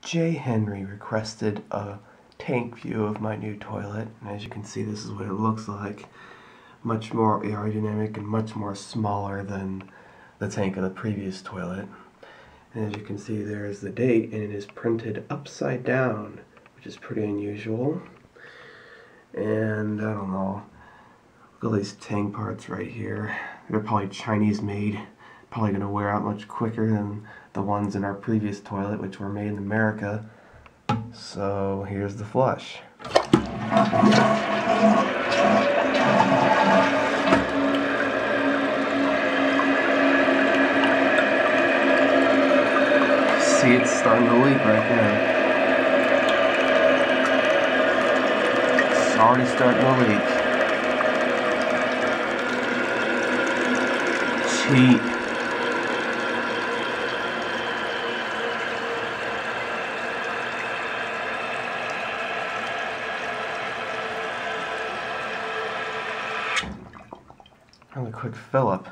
Jhenry requested a tank view of my new toilet, and as you can see, this is what it looks like. Much more aerodynamic and much more smaller than the tank of the previous toilet. And as you can see, there is the date, and it is printed upside down, which is pretty unusual. And I don't know, look at these tank parts right here. They're probably Chinese made, probably going to wear out much quicker than the ones in our previous toilet, which were made in America. So here's the flush. See, it's starting to leak right there. It's already starting to leak. Cheap. And a quick fill up.